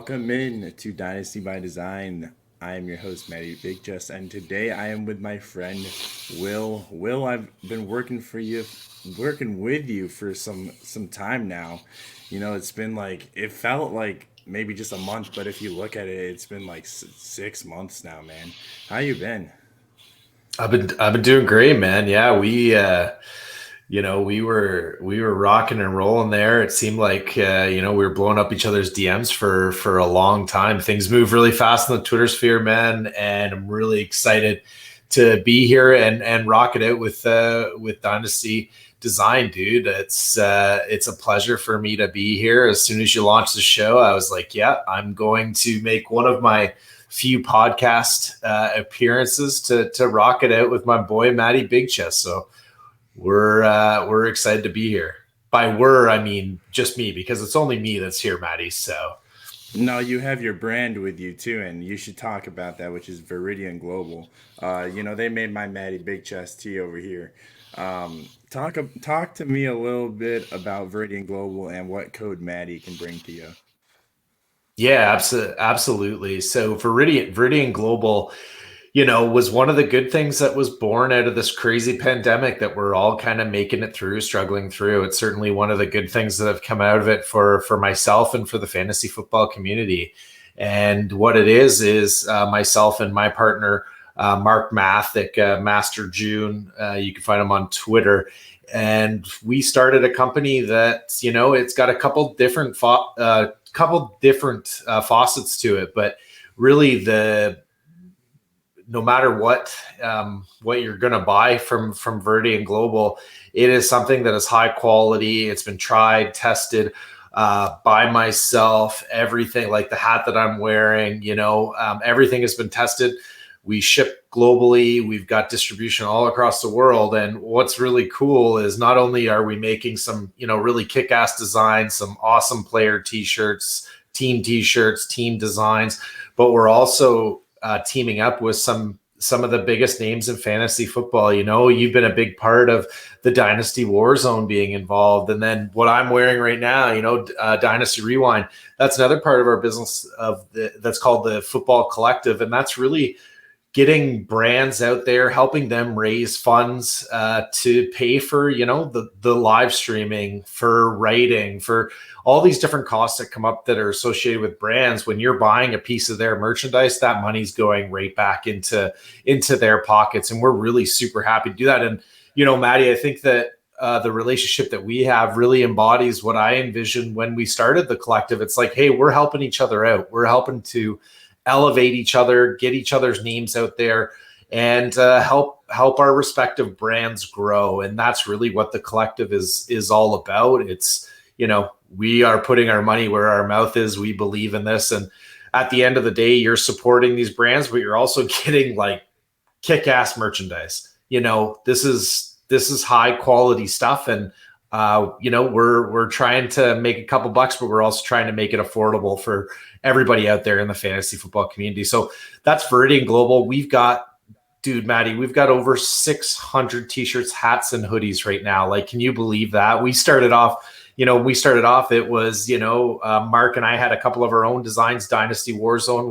welcome in to Dynasty by Design. I am your host, Matty Big Just, and today I am with my friend Will. Will, I've been working with you for some time now. It's been it felt like maybe just a month, but if you look at it, it's been like 6 months now, man. How you been? I've been doing great, man. Yeah, we were rocking and rolling there. It seemed like we were blowing up each other's DMs for a long time. Things move really fast in the Twitter sphere, man, and I'm really excited to be here and rock it out with Dynasty Design, dude. It's a pleasure for me to be here. As soon as you launched the show, I was like, yeah, I'm going to make one of my few podcast appearances to rock it out with my boy Matty Big Chest. So we're excited to be here. By we're, I mean just me, because it's only me that's here, Matty. So No, you have your brand with you too, and you should talk about that, which is Viridian Global. They made my Matty Big Chest tea over here. Talk to me a little bit about Viridian Global and what code Matty can bring to you. yeah, absolutely. So Viridian Global, was one of the good things that was born out of this crazy pandemic that we're all kind of making it through, struggling through. It's certainly one of the good things that have come out of it for myself and for the fantasy football community. And what it is myself and my partner, Mark Mathick, Master June. You can find him on Twitter. And we started a company that, it's got a couple different faucets to it, but really no matter what you're going to buy from Viridian Global, it is something that is high quality. It's been tried, tested by myself. Everything, like the hat that I'm wearing, everything has been tested. We ship globally. We've got distribution all across the world. And what's really cool is not only are we making some, really kick-ass designs, some awesome player t-shirts, team designs, but we're also teaming up with some of the biggest names in fantasy football. You've been a big part of the Dynasty Warzone being involved. And then what I'm wearing right now, Dynasty Rewind, that's another part of our business that's called the Football Collective. And that's really getting brands out there, helping them raise funds to pay for, the live streaming, for writing, for all these different costs that come up that are associated with brands. When you're buying a piece of their merchandise, that money's going right back into their pockets. And we're really super happy to do that. And, Maddie, I think that the relationship that we have really embodies what I envisioned when we started the collective. It's like, hey, we're helping each other out. We're helping to elevate each other, get each other's names out there, and help our respective brands grow. And that's really what the collective is all about. It's, we are putting our money where our mouth is. We believe in this. And at the end of the day, you're supporting these brands, but you're also getting like kick-ass merchandise. This is high quality stuff. And we're trying to make a couple bucks, but we're also trying to make it affordable for everybody out there in the fantasy football community. So that's Viridian Global. Matty, we've got over 600 t-shirts, hats, and hoodies right now. Like, can you believe that? We started off, it was, Mark and I had a couple of our own designs. Dynasty Warzone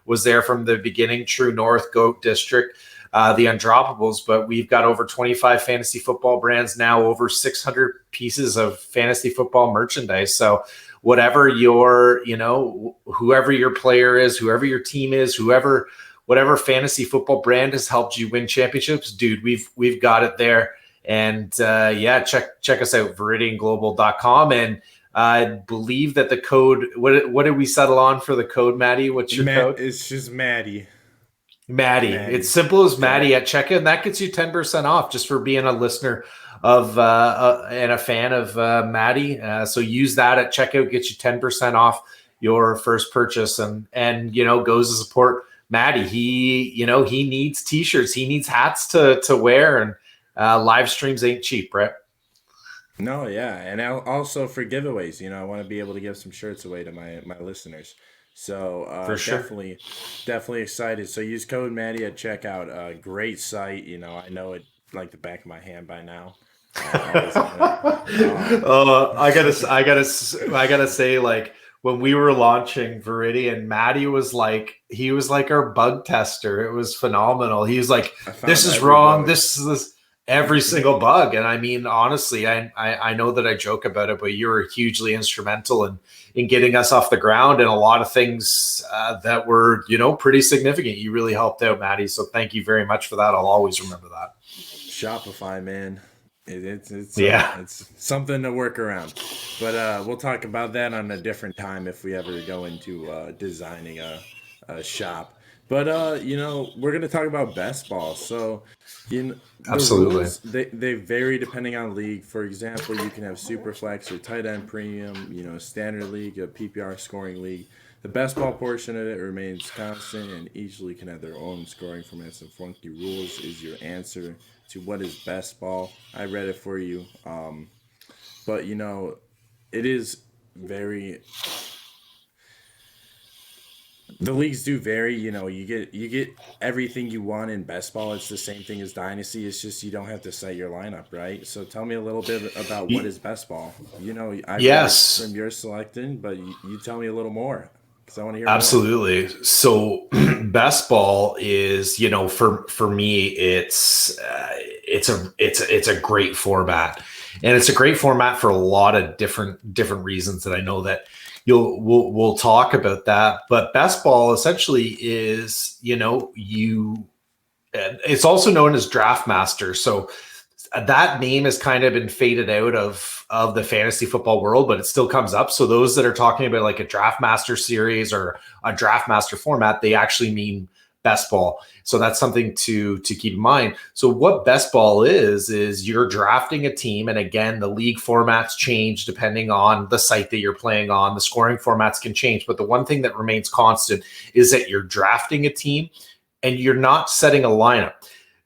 was there from the beginning, True North, Goat District, the Undroppables, but we've got over 25 fantasy football brands now, over 600 pieces of fantasy football merchandise. So whatever whoever your player is, whoever your team is, whatever fantasy football brand has helped you win championships, dude, we've got it there. And check us out, viridianglobal.com. And I believe that the code, what did we settle on for the code, Maddie? What's your code? It's just Matty. Maddie. It's simple as Maddie at checkout, and that gets you 10% off just for being a listener of and a fan of Maddie. So use that at checkout, get you 10% off your first purchase, and goes to support Maddie. He needs t-shirts, he needs hats to wear, and live streams ain't cheap, right? No, yeah, and also for giveaways, I want to be able to give some shirts away to my listeners. So For sure. definitely excited. So use code Maddie at checkout. Great site. I know it like the back of my hand by now. I gotta say, like, when we were launching Viridian, Maddie was like, he was like our bug tester. It was phenomenal. He was like, I found this is every wrong. bug. This is this, every single bug. And I mean, honestly, I know that I joke about it, but you were hugely instrumental in getting us off the ground and a lot of things that were, you know, pretty significant. You really helped out, Maddie. So thank you very much for that. I'll always remember that. Shopify, man. Yeah. It's something to work around, but we'll talk about that on a different time if we ever go into designing a shop. But you know, we're gonna talk about best ball. So, the Absolutely. rules they vary depending on league. For example, you can have super flex or tight end premium. You know, standard league, a PPR scoring league. The best ball portion of it remains constant, and each league can have their own scoring formats and funky rules. Is your answer to what is best ball? I read it for you, but you know, it is very. The leagues do vary. You know, you get everything you want in best ball. It's the same thing as Dynasty. It's just you don't have to set your lineup, right? So tell me a little bit about what is best ball. You know, I read it Yes. from your selecting, but you tell me a little more because I want to hear more. Absolutely. So best ball is, you know, for me, it's a great format, and it's a great format for a lot of different reasons that I know that we'll talk about that. But best ball essentially is, you know, it's also known as Draft Master. So that name has kind of been faded out of the fantasy football world, but it still comes up. So those that are talking about like a Draft Master series or a Draft Master format, they actually mean best ball. So that's something to keep in mind. So what best ball is you're drafting a team, and again, the league formats change depending on the site that you're playing on. The scoring formats can change, but the one thing that remains constant is that you're drafting a team and you're not setting a lineup.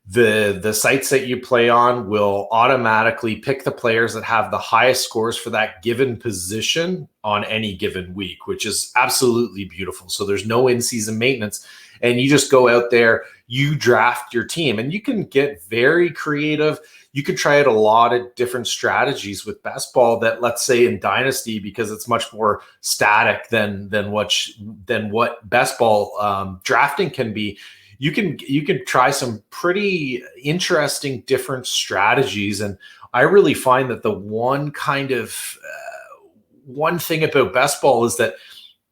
The sites that you play on will automatically pick the players that have the highest scores for that given position on any given week, which is absolutely beautiful. So there's no in-season maintenance, and you just go out there, you draft your team, and you can get very creative. You could try out a lot of different strategies with best ball that, let's say in Dynasty, because it's much more static than what best ball drafting can be. You can try some pretty interesting different strategies, and I really find that the one thing about best ball is that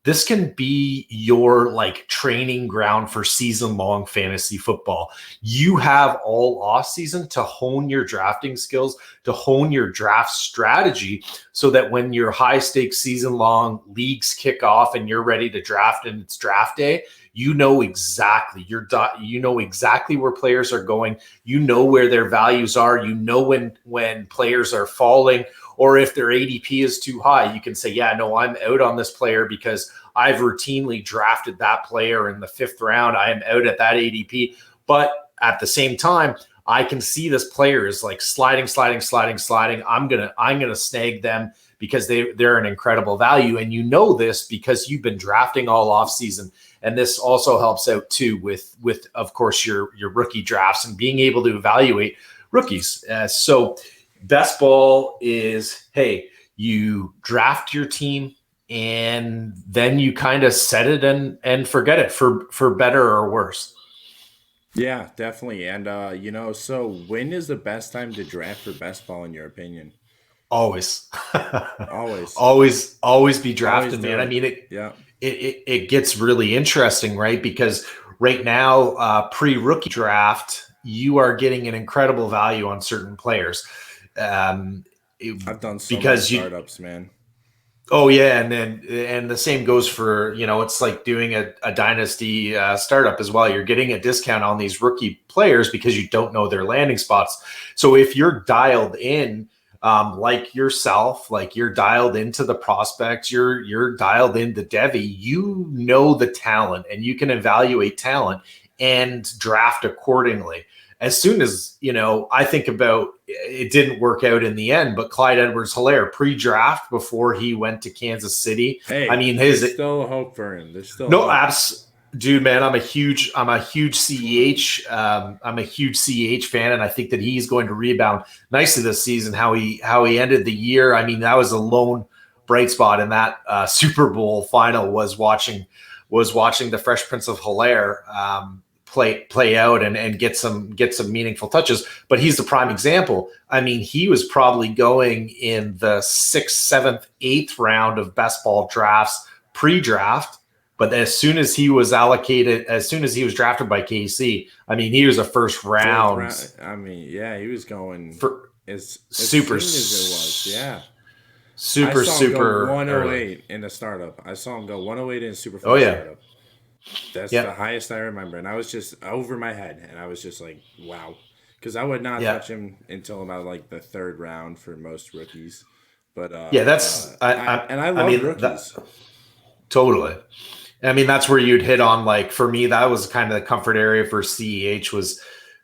this can be your like training ground for season long fantasy football. You have all off season to hone your drafting skills, to hone your draft strategy, so that when your high stakes season long leagues kick off and you're ready to draft and it's draft day, you know exactly you know exactly where players are going. You know where their values are. You know when players are falling, or if their ADP is too high, you can say, yeah, no, I'm out on this player because I've routinely drafted that player in the 5th round. I am out at that ADP. But at the same time, I can see this player is like sliding. I'm gonna snag them because they're an incredible value. And you know this because you've been drafting all off season. And this also helps out too with of course your rookie drafts and being able to evaluate rookies. So best ball is, hey, you draft your team and then you kind of set it and forget it for better or worse. Yeah, definitely. And you know, so when is the best time to draft for best ball in your opinion? Always. Always. always be Always drafting, do man. I it. mean, Yeah. it gets really interesting, right? Because right now, pre-rookie draft, you are getting an incredible value on certain players. Um, I've done so many because you startups, man. Oh yeah, and the same goes for, you know, it's like doing a dynasty startup as well. You're getting a discount on these rookie players because you don't know their landing spots. So if you're dialed in, like yourself, like you're dialed into the prospects, you're dialed into Devi, you know the talent and you can evaluate talent and draft accordingly. As soon as, you know, I think about, it didn't work out in the end, but Clyde Edwards-Helaire pre-draft before he went to Kansas City. I Hey, mean, there's still hope for him. There's still no hope. dude, man, I'm a huge CEH. I'm a huge CEH fan, and I think that he's going to rebound nicely this season. How he ended the year. I mean, that was a bright spot in that Super Bowl final was watching the Fresh Prince of Bel-Air play out and get some meaningful touches. But he's the prime example. I mean, he was probably going in the 6th, 7th, 8th round of best ball drafts pre-draft. But as soon as he was drafted by KC, I mean, he was a first round. I mean, yeah, he was going for as super soon as it was. Yeah. Super, I saw super him go 108 early. in the startup. I saw him go 108 in a super Oh, yeah. startup. That's the highest I remember. And I was just over my head. And I was just like, wow. Because I would not touch him until about like the 3rd round for most rookies. But I love rookies. Totally. I mean, that's where you'd hit on, like, for me, that was kind of the comfort area for CEH was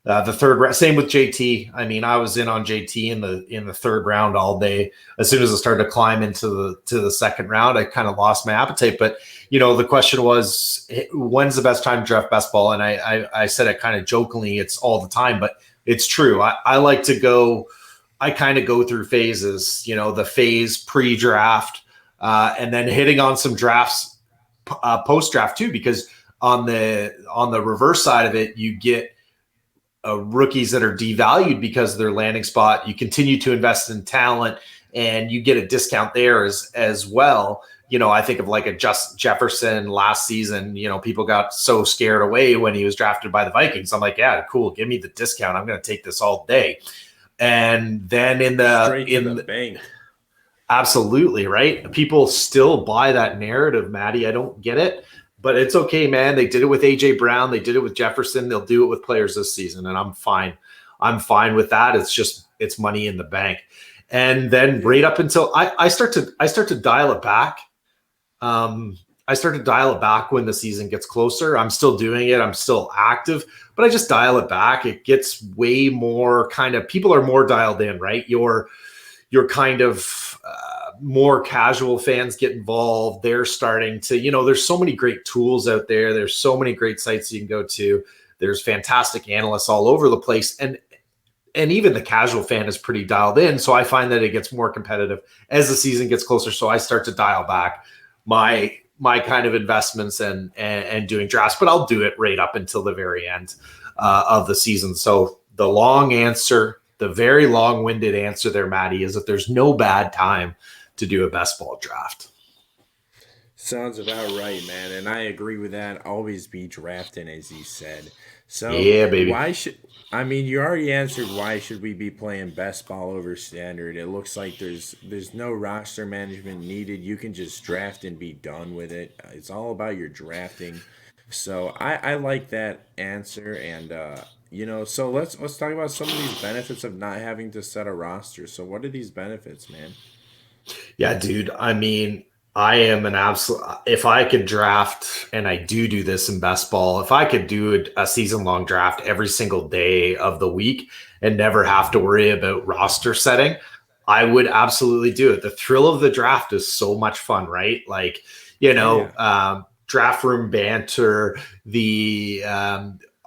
the 3rd round. Same with JT. I mean, I was in on JT in the 3rd round all day. As soon as I started to climb into the 2nd round, I kind of lost my appetite. But, you know, the question was, when's the best time to draft best ball? And I said it kind of jokingly, it's all the time, but it's true. I like to go, I kind of go through phases, you know, the phase pre-draft, and then hitting on some drafts post-draft too, because on the reverse side of it, you get rookies that are devalued because of their landing spot. You continue to invest in talent and you get a discount there as well. You know, I think of like a Justin Jefferson last season. You know, people got so scared away when he was drafted by the Vikings. I'm like, yeah, cool. Give me the discount. I'm going to take this all day. And then in the bank. Absolutely, right? People still buy that narrative, Maddie. I don't get it, but it's okay, man. They did it with AJ Brown. They did it with Jefferson. They'll do it with players this season, and I'm fine. I'm fine with that. It's money in the bank. And then right up until I start to dial it back. I start to dial it back when the season gets closer. I'm still doing it. I'm still active, but I just dial it back. It gets way more kind of, people are more dialed in, right? You're kind of more casual fans get involved. They're starting to, you know, there's so many great tools out there. There's so many great sites you can go to. There's fantastic analysts all over the place. And even the casual fan is pretty dialed in. So I find that it gets more competitive as the season gets closer. So I start to dial back my kind of investments and doing drafts, but I'll do it right up until the very end of the season. So the long answer, the very long-winded answer there, Maddie, is that there's no bad time to do a best ball draft. Sounds about right, man. And I agree with that. Always be drafting, as you said. So yeah, baby. You already answered why should we be playing best ball over standard. It looks like there's no roster management needed. You can just draft and be done with it. It's all about your drafting. So I like that answer. And so let's talk about some of these benefits of not having to set a roster. So what are these benefits, man? Yeah, dude. I mean, I am an absolute, if I could draft, and I do this in best ball, if I could do a season-long draft every single day of the week and never have to worry about roster setting, I would absolutely do it. The thrill of the draft is so much fun, right? Like, draft room banter, the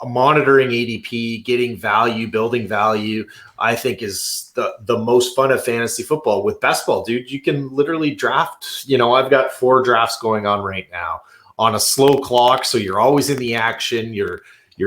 monitoring ADP, getting value, building value, I think is the most fun of fantasy football. With best ball, dude, you can literally draft. You know, I've got 4 drafts going on right now on a slow clock, so you're always in the action. You're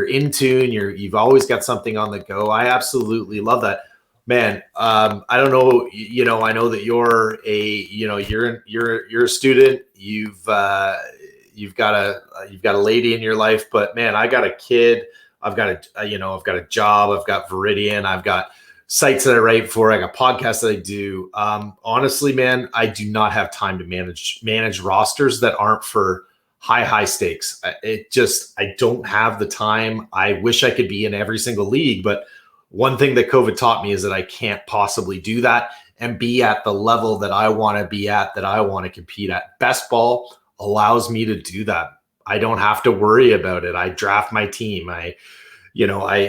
in tune. You've always got something on the go. I absolutely love that, man. I don't know. You know, I know that you're a student. You've got a lady in your life, but man, I got a kid. I've got a job. I've got Viridian. I've got sites that I write for. I got podcasts that I do. Honestly, man, I do not have time to manage rosters that aren't for high stakes. I don't have the time. I wish I could be in every single league, but one thing that COVID taught me is that I can't possibly do that and be at the level that I want to be at, that I want to compete at. Best ball allows me to do that. I don't have to worry about it. I draft my team. I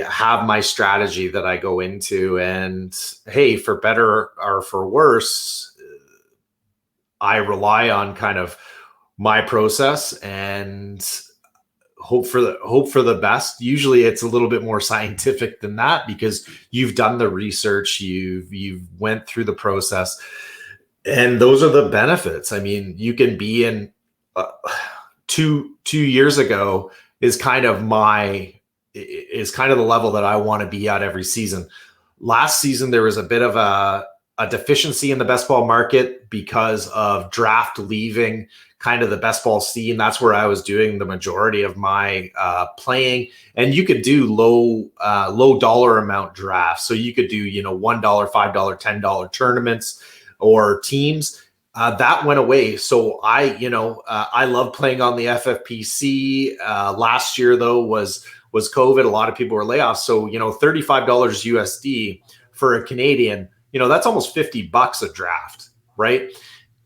have my strategy that I go into, and hey, for better or for worse, I rely on kind of my process and hope for the best. Usually it's a little bit more scientific than that because you've done the research, you've went through the process. And those are the benefits. I mean, you can be in uh, 2 years ago is kind of the level that I want to be at every season. Last season, there was a bit of a deficiency in the best ball market because of draft leaving kind of the best ball scene. That's where I was doing the majority of my playing. And you could do low dollar amount drafts. So you could do, $1, $5, $10 tournaments or teams. That went away. So I love playing on the FFPC. Last year though was COVID. A lot of people were layoffs. So, $35 USD for a Canadian, that's almost $50 a draft, right?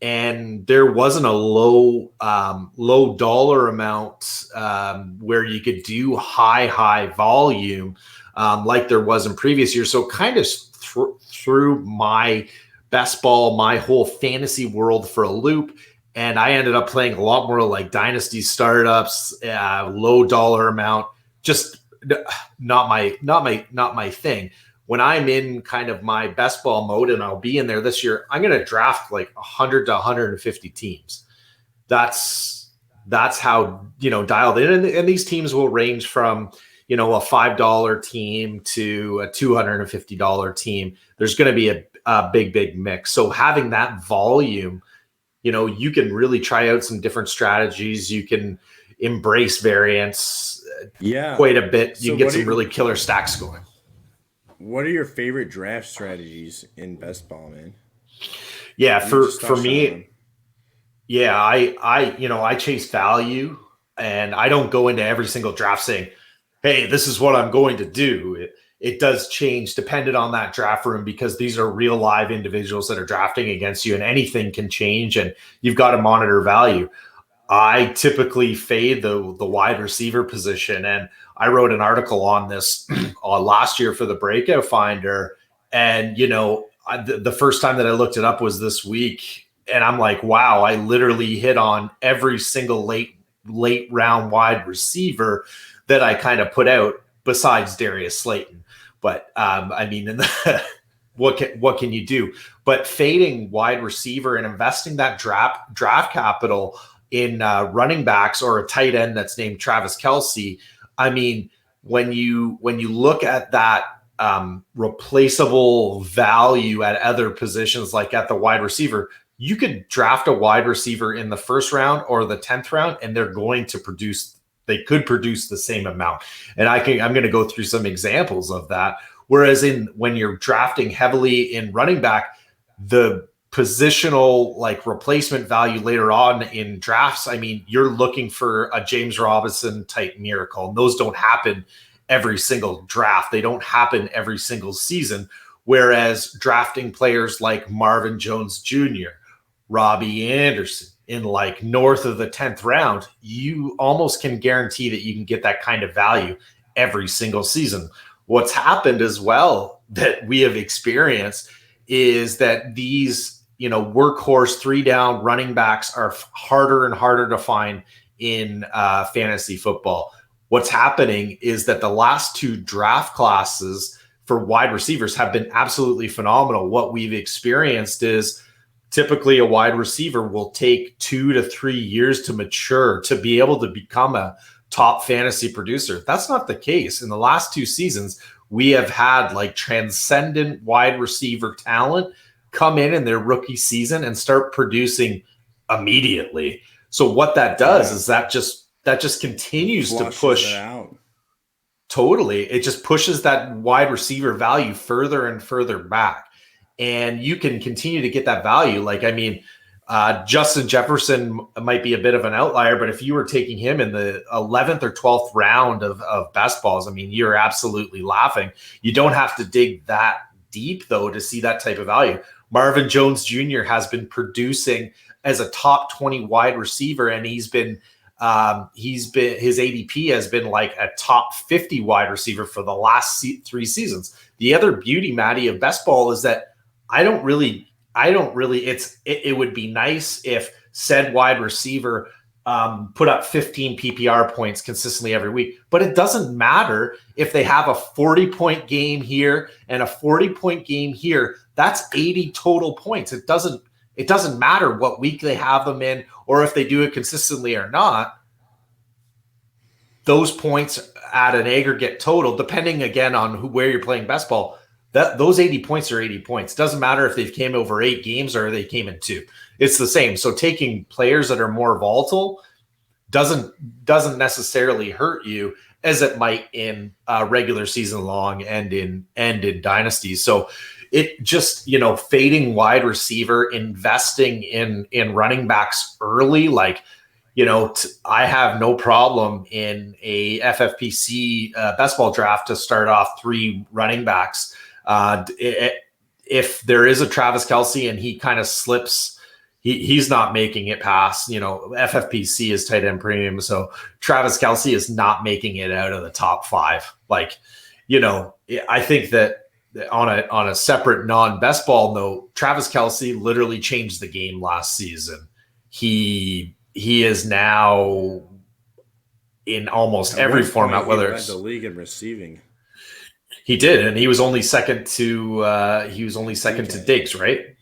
And there wasn't a low dollar amount where you could do high volume like there was in previous years. So kind of through my best ball, my whole fantasy world for a loop. And I ended up playing a lot more like Dynasty startups, low dollar amount, just not my thing. When I'm in kind of my best ball mode, and I'll be in there this year, I'm going to draft like 100 to 150 teams. That's how, dialed in. And these teams will range from, a $5 team to a $250 team. There's going to be a big mix. So having that volume, you can really try out some different strategies. You can embrace variance quite a bit. You can get some really killer stacks going. What are your favorite draft strategies in best ball, man? Yeah, for me, yeah, I chase value, and I don't go into every single draft saying, hey, this is what I'm going to do. It does change dependent on that draft room, because these are real live individuals that are drafting against you, and anything can change, and you've got to monitor value. I typically fade the wide receiver position, and I wrote an article on this last year for the Breakout Finder. And, the first time that I looked it up was this week, and I'm like, wow, I literally hit on every single late round wide receiver that I kind of put out, besides Darius Slayton. But what can you do? But fading wide receiver and investing that draft capital in running backs or a tight end that's named Travis Kelce. I mean, when you look at that replaceable value at other positions, like at the wide receiver, you could draft a wide receiver in the first round or the 10th round, and they could produce the same amount. And I'm going to go through some examples of that. Whereas when you're drafting heavily in running back, the positional like replacement value later on in drafts, I mean, you're looking for a James Robinson type miracle, and those don't happen every single draft. They don't happen every single season. Whereas drafting players like Marvin Jones Jr., Robbie Anderson in like north of the 10th round, you almost can guarantee that you can get that kind of value every single season. What's happened as well that we have experienced is that these, workhorse 3-down running backs are harder and harder to find in fantasy football. What's happening is that the last two draft classes for wide receivers have been absolutely phenomenal. What we've experienced is typically a wide receiver will take 2 to 3 years to mature to be able to become a top fantasy producer. That's not the case. In the last 2 seasons, we have had like transcendent wide receiver talent come in their rookie season and start producing immediately. So what that does is that just continues to push out. Totally. It just pushes that wide receiver value further and further back. And you can continue to get that value. Like, I mean, Justin Jefferson might be a bit of an outlier, but if you were taking him in the 11th or 12th round of best balls, I mean, you're absolutely laughing. You don't have to dig that deep, though, to see that type of value. Marvin Jones Jr. has been producing as a top 20 wide receiver, and his ADP has been like a top 50 wide receiver for the last 3 seasons. The other beauty, Maddie, of best ball is that it would be nice if said wide receiver put up 15 PPR points consistently every week, but it doesn't matter if they have a 40-point game here and a 40-point game here. That's 80 total points. It doesn't It doesn't matter what week they have them in or if they do it consistently or not. Those points at an aggregate total, depending again on where you're playing best ball, those 80 points are 80 points. Doesn't matter if they've came over 8 games or they came in 2. It's the same. So taking players that are more volatile doesn't necessarily hurt you as it might in regular season long and in Dynasty. So it just, fading wide receiver, investing in running backs early, like, I have no problem in a FFPC best ball draft to start off 3 running backs. If there is a Travis Kelce and he kind of slips, he's not making it past, FFPC is tight end premium. So Travis Kelce is not making it out of the top 5. Like, I think that on a separate non-best ball note, Travis Kelce literally changed the game last season. He is now in almost every format, whether it's the league in receiving. He did, and he was only second to to Diggs, right?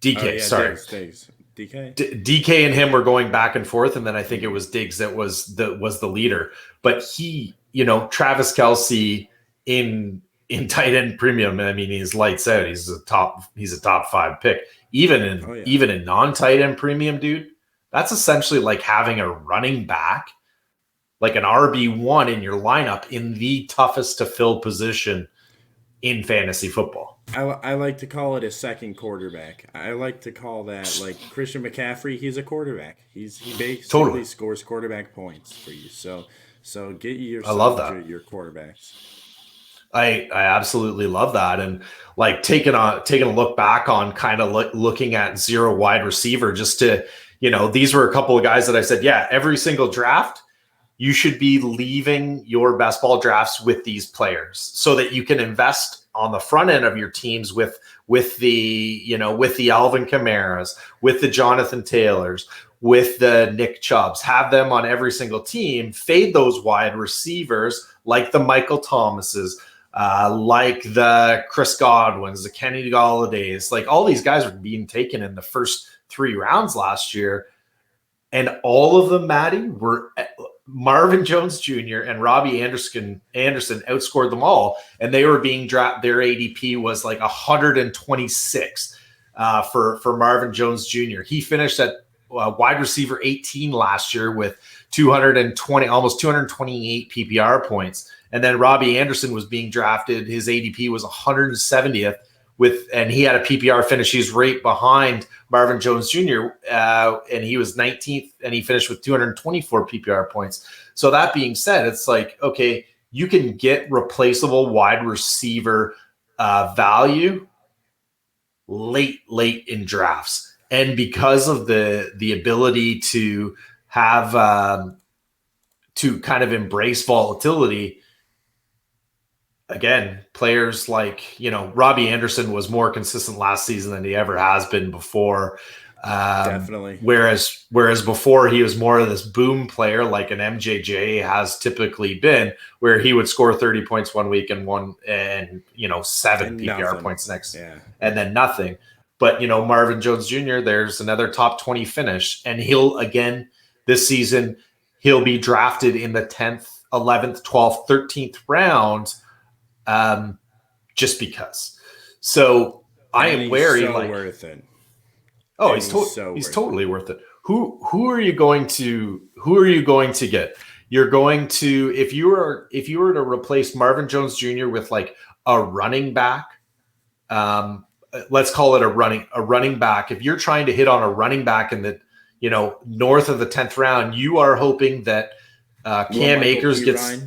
DK, sorry. Diggs. DK. DK and him were going back and forth, and then I think it was Diggs that was the leader. But he, Travis Kelce in tight end premium, I mean, he's lights out. He's a top 5 pick. Even in non-tight end premium, dude. That's essentially like having a running back, like an RB1 in your lineup in the toughest to fill position in fantasy football. I like to call it a second quarterback. I like to call that, like, Christian McCaffrey. He's a quarterback. He basically scores quarterback points for you. So get yourself, I love that. Your quarterbacks. I absolutely love that. And like taking a look back on kind of looking at 0 wide receiver, just to, these were a couple of guys that I said, yeah, every single draft, you should be leaving your best ball drafts with these players so that you can invest on the front end of your teams with the Alvin Kamaras, with the Jonathan Taylors, with the Nick Chubbs, have them on every single team, fade those wide receivers like the Michael Thomases, like the Chris Godwins, the Kenny Gallaudays, like all these guys were being taken in the first 3 rounds last year. And all of them, Maddie, were Marvin Jones Jr. and Robbie Anderson outscored them all. And they were being drafted. Their ADP was like 126 for Marvin Jones Jr. He finished at wide receiver 18 last year with 220, almost 228 PPR points. And then Robbie Anderson was being drafted. His ADP was 170th and he had a PPR finish. He's right behind Marvin Jones Jr. And he was 19th and he finished with 224 PPR points. So that being said, it's like, okay, you can get replaceable wide receiver value late in drafts. And because of the ability to have to kind of embrace volatility, again, players like, Robbie Anderson was more consistent last season than he ever has been before. Definitely. Whereas before he was more of this boom player like an MJJ has typically been, where he would score 30 points one week and 7 PPR points next, and then nothing. But, Marvin Jones Jr., there's another top 20 finish, and he'll, again, this season, he'll be drafted in the 10th, 11th, 12th, 13th round, just because. So I am wary. So worth it. Oh, he's totally worth it. Who are you going to get? You're going to, if you were to replace Marvin Jones Jr. with like a running back, let's call it a running back. If you're trying to hit on a running back in the, north of the 10th round, you are hoping that Cam Akers gets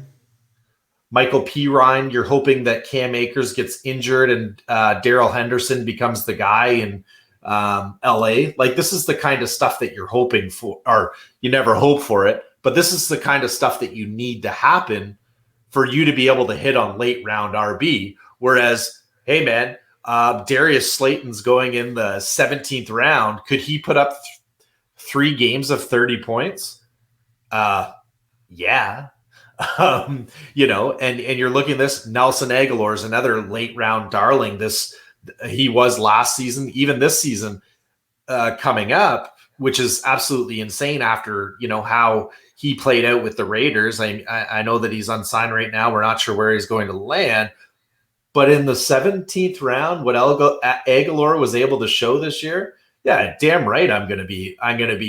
Michael P. Ryan. You're hoping that Cam Akers gets injured and Darrell Henderson becomes the guy in LA. Like, this is the kind of stuff that you're hoping for, or you never hope for it, but this is the kind of stuff that you need to happen for you to be able to hit on late round RB. Whereas, hey man, Darius Slayton's going in the 17th round. Could he put up 3 games of 30 points? Yeah. And you're looking at this. Nelson Aguilar is another late round darling. He was last season, even this season. coming up, which is absolutely insane after, how he played out with the Raiders. I know that he's unsigned right now. We're not sure where he's going to land. But in the 17th round, what Aguilar was able to show this year, yeah, damn right, I'm gonna be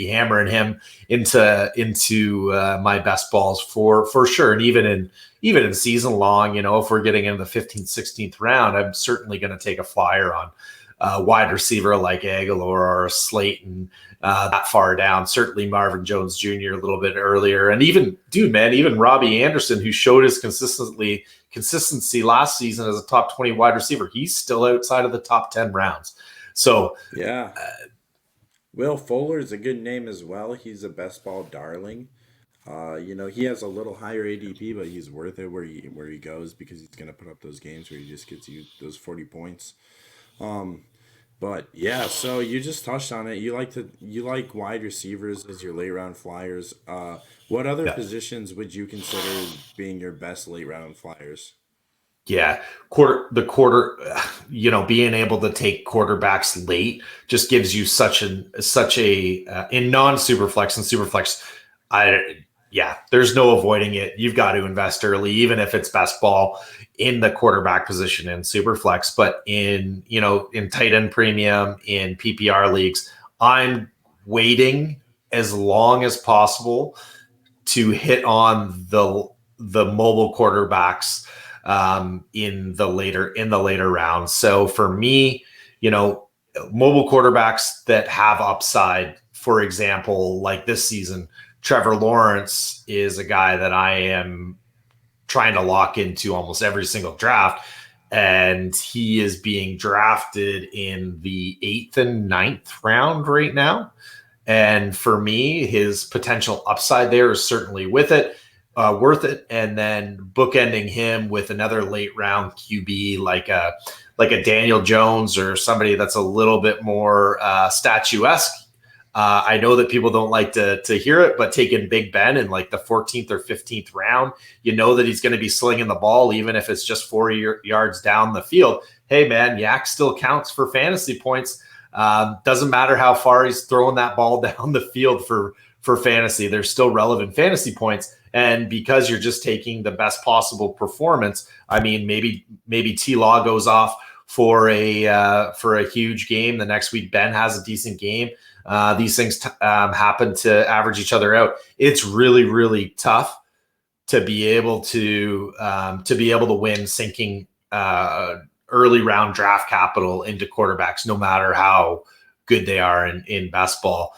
hammering him into my best balls for sure. And even in season long, if we're getting in the 15th, 16th round, I'm certainly going to take a flyer on a wide receiver like Aguilar or Slayton that far down. Certainly Marvin Jones Jr. a little bit earlier, and even Robbie Anderson, who showed his consistency last season as a top 20 wide receiver. He's still outside of the top 10 rounds. So Yeah. Will Fuller is a good name as well. He's a best ball darling. He has a little higher ADP, but he's worth it where he goes because he's gonna put up those games where he just gets you those 40 points. Um, but yeah, so you just touched on it. You like wide receivers as your late round flyers. What other yeah, positions would you consider being your best late round flyers? yeah, being able to take quarterbacks late just gives you such a in non superflex and superflex. I Yeah, there's no avoiding it. You've got to invest early, even if it's best ball in the quarterback position in superflex. But in tight end premium in PPR leagues, I'm waiting as long as possible to hit on the mobile quarterbacks in the later rounds. So for me, mobile quarterbacks that have upside, for example, like this season, Trevor Lawrence is a guy that I am trying to lock into almost every single draft. And he is being drafted in the 8th and 9th round right now. And for me, his potential upside there is certainly worth it. And then bookending him with another late round QB like a Daniel Jones or somebody that's a little bit more statuesque. I know that people don't like to hear it, but taking Big Ben in like the 14th or 15th round, you know that he's going to be slinging the ball, even if it's just 40 yards down the field. Hey, man, Yak still counts for fantasy points. Doesn't matter how far he's throwing that ball down the field for fantasy. There's still relevant fantasy points. And because you're just taking the best possible performance, I mean, maybe T-Law goes off for a huge game. The next week, Ben has a decent game. These things happen to average each other out. It's really, really tough to be able to win sinking early round draft capital into quarterbacks, no matter how good they are in best ball.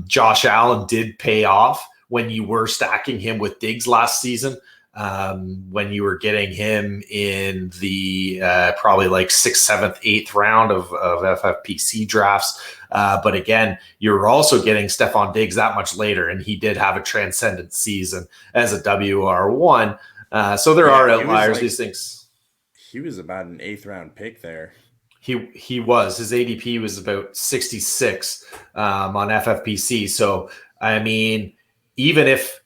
Josh Allen did pay off when you were stacking him with Diggs last season. When you were getting him in the probably like 6th, 7th, 8th round of FFPC drafts. But again, you're also getting Stephon Diggs that much later, and he did have a transcendent season as a WR1. So there Yeah, are outliers, these things. he was about an eighth round pick there. He was. His ADP was about 66 on FFPC. So, I mean, even if,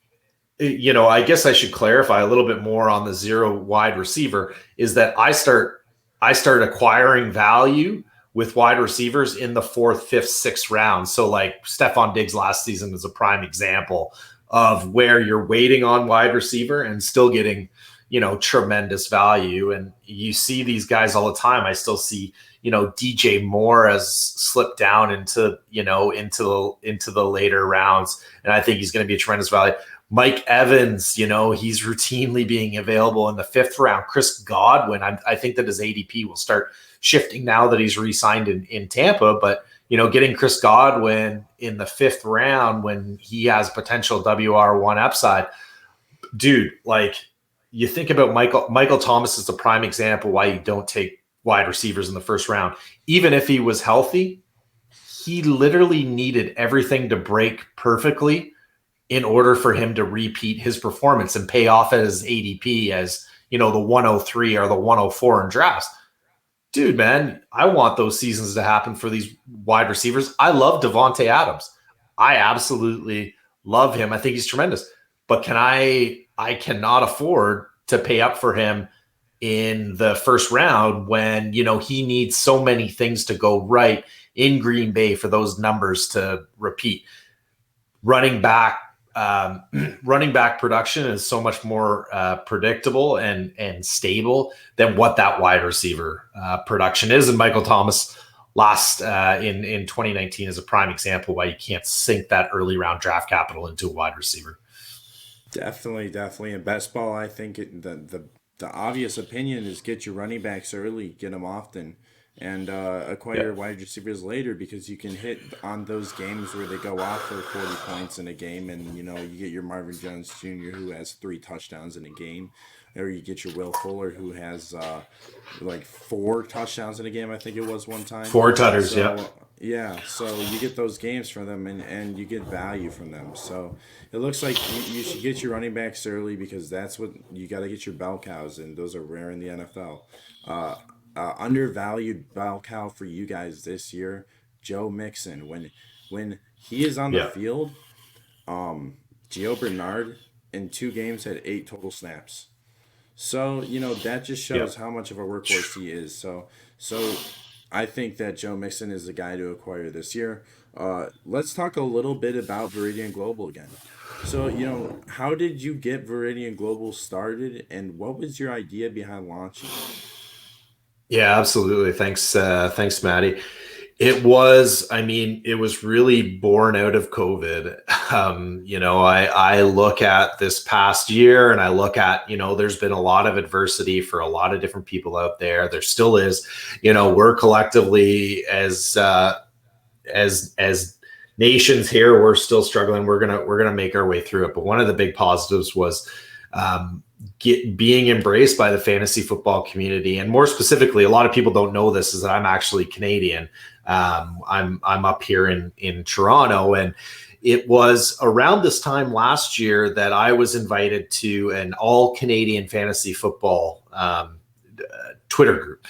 I guess I should clarify a little bit more on the zero wide receiver is that I start acquiring value with wide receivers in the 4th, 5th, 6th round. So like Stephon Diggs last season is a prime example of where you're waiting on wide receiver and still getting, tremendous value. And you see these guys all the time. I still see, DJ Moore has slipped down into the later rounds. And I think he's going to be a tremendous value. Mike Evans, he's routinely being available in the 5th round. Chris Godwin, I think that his ADP will start shifting now that he's re-signed in Tampa. But, getting Chris Godwin in the 5th round when he has potential WR1 upside, dude, like you think about Michael Thomas is the prime example why you don't take wide receivers in the 1st round. Even if he was healthy, he literally needed everything to break perfectly in order for him to repeat his performance and pay off as ADP as, the 103 or the 104 in drafts. Dude, man, I want those seasons to happen for these wide receivers. I love Devontae Adams. I absolutely love him. I think he's tremendous. But I cannot afford to pay up for him in the first round when, he needs so many things to go right in Green Bay for those numbers to repeat. Running back running back production is so much more predictable and stable than what that wide receiver production is. And Michael Thomas last in 2019 is a prime example why you can't sink that early round draft capital into a wide receiver. Definitely. In best ball, I think the obvious opinion is get your running backs early, get them often, and acquire wide receivers later, because you can hit on those games where they go off for 40 points in a game, and you get your Marvin Jones Jr. who has 3 touchdowns in a game, or you get your Will Fuller who has like 4 touchdowns in a game. I think it was one time. 4 tutters, So yeah, so you get those games from them, and you get value from them. So it looks like you should get your running backs early, because that's what you got to get your bell cows, and those are rare in the NFL. Undervalued bell cow for you guys this year, Joe Mixon. When he is on the Yeah. field, Gio Bernard in 2 games had 8 total snaps. So that just Yeah. shows how much of a workhorse he is. So I think that Joe Mixon is the guy to acquire this year. Let's talk a little bit about Viridian Global again. So, how did you get Viridian Global started, and what was your idea behind launching it? Yeah, absolutely. Thanks, Maddie. It was really born out of COVID. I look at this past year and I look at, there's been a lot of adversity for a lot of different people out there. There still is. We're collectively as nations here, we're still struggling. We're gonna make our way through it. But one of the big positives was being embraced by the fantasy football community, and more specifically, a lot of people don't know this, is that I'm actually Canadian. I'm up here in Toronto, and it was around this time last year that I was invited to an all Canadian fantasy football Twitter group.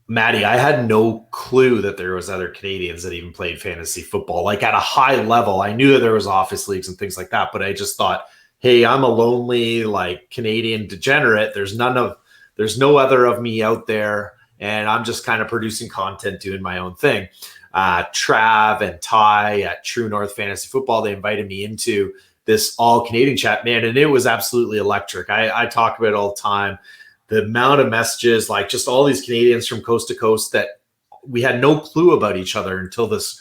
Maddie, I had no clue that there was other Canadians that even played fantasy football. Like at a high level, I knew that there was office leagues and things like that, but I just thought, hey, I'm a lonely like Canadian degenerate. There's no other of me out there, and I'm just kind of producing content, doing my own thing. Trav and Ty at True North Fantasy Football, they invited me into this all Canadian chat, man, and it was absolutely electric. I talk about it all the time. The amount of messages, like just all these Canadians from coast to coast that we had no clue about each other until this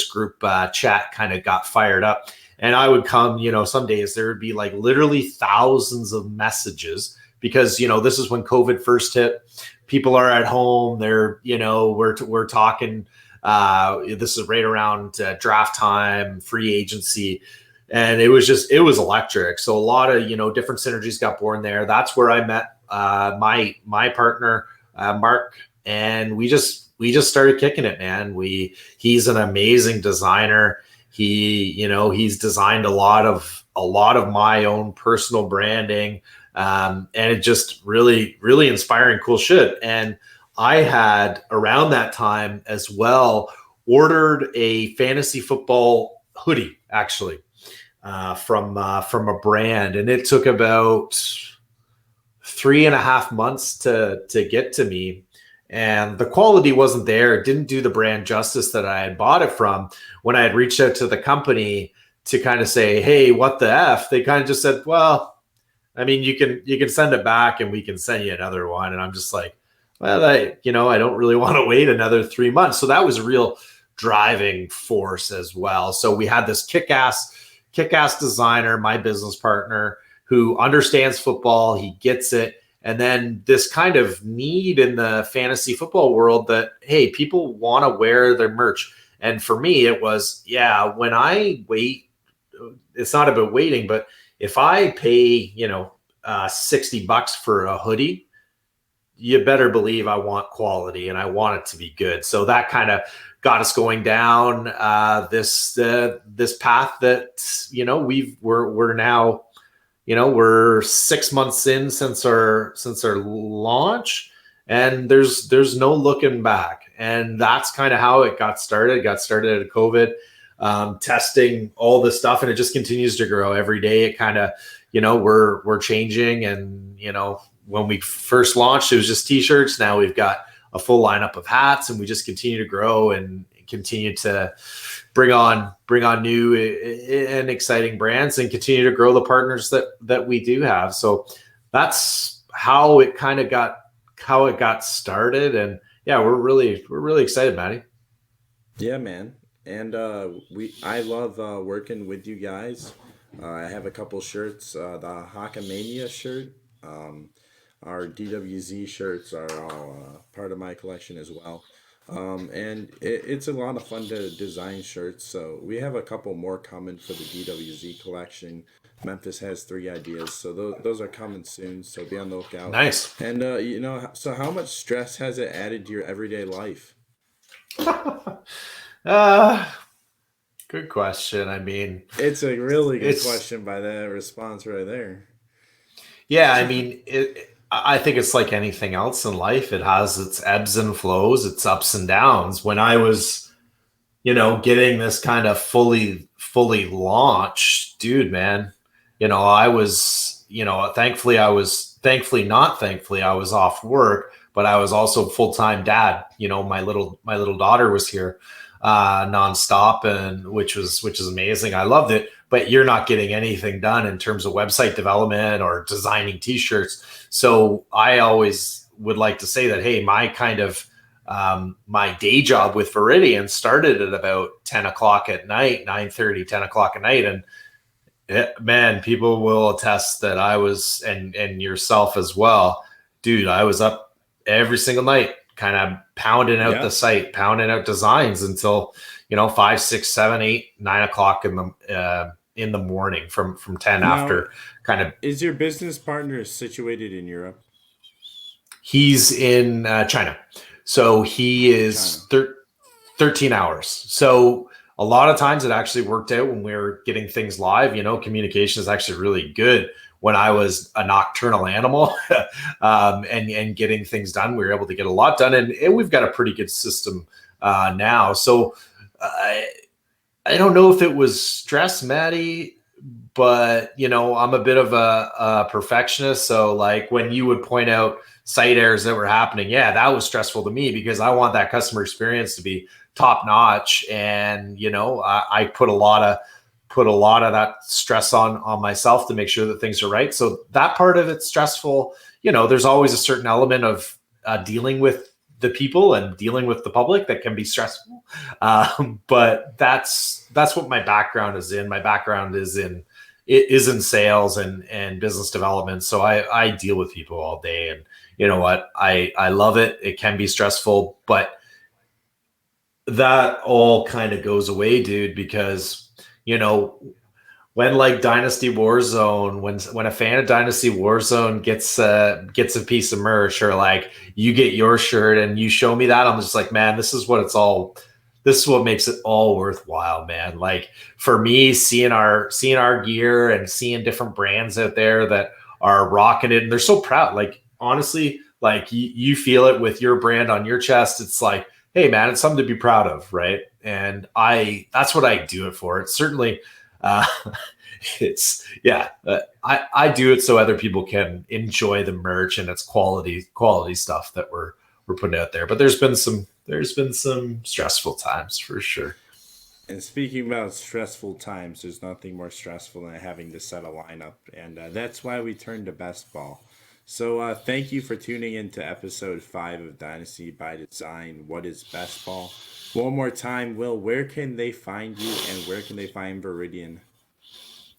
group chat kind of got fired up. And I would come, some days there would be like literally thousands of messages, because, this is when COVID first hit. People are at home. They're, we're talking. This is right around draft time, free agency. And it was electric. So a lot of, different synergies got born there. That's where I met my partner, Mark, and we just started kicking it, man. He's an amazing designer. He's designed a lot of my own personal branding, and it just really, really inspiring, cool shit. And I had around that time as well ordered a fantasy football hoodie, actually, from a brand, and it took about 3.5 months to get to me. And the quality wasn't there. It didn't do the brand justice that I had bought it from. When I had reached out to the company to kind of say, hey, what the F? They kind of just said, well, I mean, you can send it back and we can send you another one. And I'm just like, well, I don't really want to wait another 3 months. So that was a real driving force as well. So we had this kick-ass designer, my business partner, who understands football. He gets it. And then this kind of need in the fantasy football world that, hey, people want to wear their merch. And for me, it was, when I wait, it's not about waiting, but if I pay, $60 for a hoodie, you better believe I want quality and I want it to be good. So that kind of got us going down this path that, we're now, we're 6 months in since our launch, and there's no looking back. And that's kind of how it got started. It got started out of COVID, testing all this stuff, and it just continues to grow every day. It kind of, we're changing, and when we first launched, it was just t-shirts. Now we've got a full lineup of hats, and we just continue to grow and continue to bring on new and exciting brands and continue to grow the partners that we do have. So that's how it got started. And yeah, we're really excited, Matty. Yeah, man. And I love working with you guys. I have a couple shirts. The Hakamania shirt, um, our DWZ shirts are all part of my collection as well. And it's a lot of fun to design shirts. So we have a couple more coming for the DWZ collection. Memphis has three ideas, so those are coming soon. So be on the lookout. Nice. And so how much stress has it added to your everyday life? uh, Good question. I mean, It's a really good it's question by that response right there. yeah. I mean, I think it's like anything else in life. It has its ebbs and flows, its ups and downs. When I was, getting this kind of fully launched, dude, man, I was, not thankfully, I was off work, but I was also full time dad. My little daughter was here nonstop, and which is amazing. I loved it, but you're not getting anything done in terms of website development or designing t-shirts. So I always would like to say that, hey, my kind of my day job with Viridian started at about 10 o'clock at night, 9:30, 10 o'clock at night. And man, people will attest that I was, and yourself as well, dude, I was up every single night, kind of pounding out Yeah. the site, pounding out designs until, 5, 6, 7, 8, 9 o'clock in the morning from 10 Now, after kind of. is your business partner situated in Europe? He's in China. So he China. is 13 hours. So a lot of times it actually worked out when we were getting things live. Communication is actually really good when I was a nocturnal animal and getting things done. We were able to get a lot done, and we've got a pretty good system now. So I don't know if it was stress, Maddie, but I'm a bit of a perfectionist. So like when you would point out site errors that were happening, yeah, that was stressful to me because I want that customer experience to be top notch. And I put a lot of that stress on myself to make sure that things are right. So that part of it's stressful. There's always a certain element of dealing with the people and dealing with the public that can be stressful. But that's what my background is in. My background is in sales and business development. So I deal with people all day, and you know what? I love it. It can be stressful, but that all kind of goes away, dude, because when like Dynasty Warzone, when a fan of Dynasty Warzone gets a piece of merch, or like you get your shirt and you show me that, I'm just like, man, this is what makes it all worthwhile, man. Like for me, seeing our gear and seeing different brands out there that are rocking it, and they're so proud. Like honestly, like you feel it with your brand on your chest. It's like, hey man, it's something to be proud of, right? And that's what I do it for. It's certainly uh it's yeah, I do it so other people can enjoy the merch and its quality stuff that we're putting out there. But there's been some stressful times for sure. And speaking about stressful times, there's nothing more stressful than having to set a lineup, and that's why we turned to best ball. So thank you for tuning in to episode 5 of Dynasty by Design. What is best ball? One more time, Will, where can they find you and where can they find Viridian?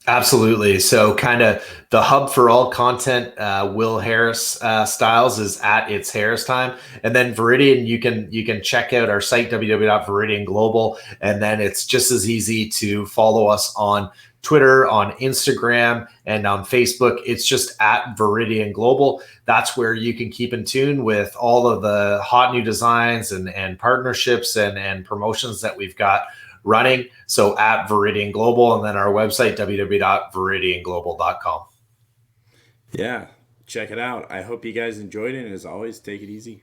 Absolutely. So, kind of the hub for all content. Will Harris Styles is at It's Harris Time, and then Viridian. You can check out our site www.viridianglobal, and then it's just as easy to follow us on Twitter, on Instagram, and on Facebook. It's just at Viridian Global. That's where you can keep in tune with all of the hot new designs and partnerships and promotions that we've got running. So at Viridian Global, and then our website, www.viridianglobal.com. Yeah, check it out. I hope you guys enjoyed it, and as always, take it easy.